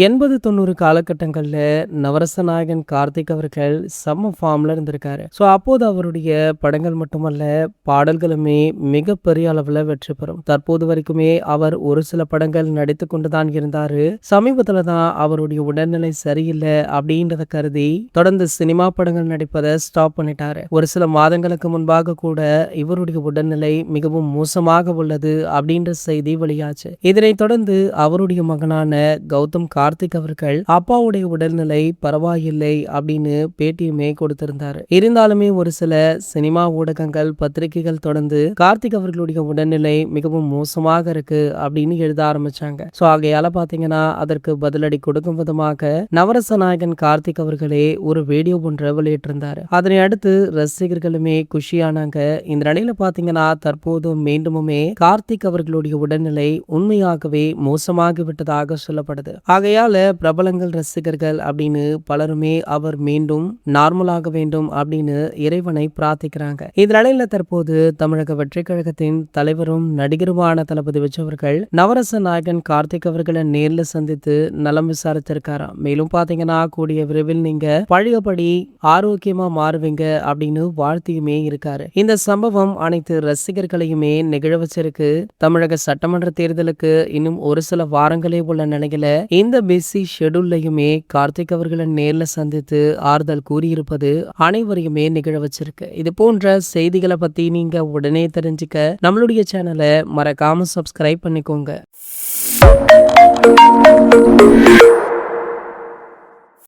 80, 90 காலகட்டங்கள்ல நவரச நாயகன் கார்த்திக் அவர்கள் செம்ம ஃபார்ம்ல இருந்திருக்காரு. அப்போது அவருடைய படங்கள் மட்டுமல்ல, பாடல்களுமே மிகப்பெரிய அளவுல வெற்றி பெறும். தற்போது வரைக்குமே அவர் ஒரு சில படங்கள் நடித்துக் கொண்டுதான் இருந்தாரு. சமீபத்துல தான் அவருடைய உடல்நிலை சரியில்லை அப்படின்றத கருதி தொடர்ந்து சினிமா படங்கள் நடிப்பதை ஸ்டாப் பண்ணிட்டாரு. ஒரு சில மாதங்களுக்கு முன்பாக கூட இவருடைய உடல்நிலை மிகவும் மோசமாக உள்ளது அப்படின்ற செய்தி வெளியாச்சு. இதனைத் தொடர்ந்து அவருடைய மகனான கௌதம் கார்த்திக் அவர்கள் அப்பாவுடைய உடல்நிலை பரவாயில்லை அப்படின்னு பேட்டியுமே கொடுத்திருந்தாரு. இருந்தாலுமே ஒரு சில சினிமா ஊடகங்கள், பத்திரிகைகள் தொடர்ந்து கார்த்திக் அவர்களுடைய உடல்நிலை மிகவும் மோசமாக இருக்கு அப்படின்னு எழுத ஆரம்பிச்சாங்க. ஆகையால பாத்தீங்கன்னா அதற்கு பதிலடி கொடுக்கும் விதமாக நவரச நாயகன் கார்த்திக் அவர்களே ஒரு வீடியோ ஒன்றை வெளியிட்டிருந்தாரு. அதனை அடுத்து ரசிகர்களுமே குஷியானாங்க. இந்த நிலையில பாத்தீங்கன்னா தற்போது மீண்டுமே கார்த்திக் அவர்களுடைய உடல்நிலை உண்மையாகவே மோசமாகி விட்டதாக சொல்லப்படுது. ஆகையால பிரபலங்கள், ரசிகர்கள் அப்படின்னு பலருமே அவர் மீண்டும் நார்மலாக வேண்டும் அப்படின்னு இறைவனை பிரார்த்திக்கிறாங்க. இந்த நிலையில தற்போது தமிழக வெற்றி கழகத்தின் தலைவரும் நடிகருமான தளபதி விஜய் அவர்கள் நவரச நாயகன் கார்த்திக் அவர்களை நேர்ல சந்தித்து நலம் விசாரித்திருக்காராம். மேலும் பாத்தீங்கன்னா கூடிய விரைவில் நீங்க பழையபடி ஆரோக்கியமா மாறுவீங்க அப்படின்னு வாழ்த்தியுமே இருக்காரு. இந்த சம்பவம் அனைத்து ரசிகர்களையுமே நிகழ வச்சிருக்கு. தமிழக சட்டமன்ற தேர்தலுக்கு இன்னும் ஒரு சில வாரங்களே உள்ள நிலையில இந்த பிஸி ஷெட்யூல்லையுமே கார்த்திக் அவர்களை நேர்ல சந்தித்து ஆறுதல் கூறியிருப்பது அனைவரையுமே நிகழ வச்சிருக்கு. இது போன்ற செய்திகளை பத்தி நீங்க உடனே தெரிஞ்சுக்க நம்மளுடைய சேனலை மறக்காம சப்ஸ்கிரைப் பண்ணிக்கோங்க.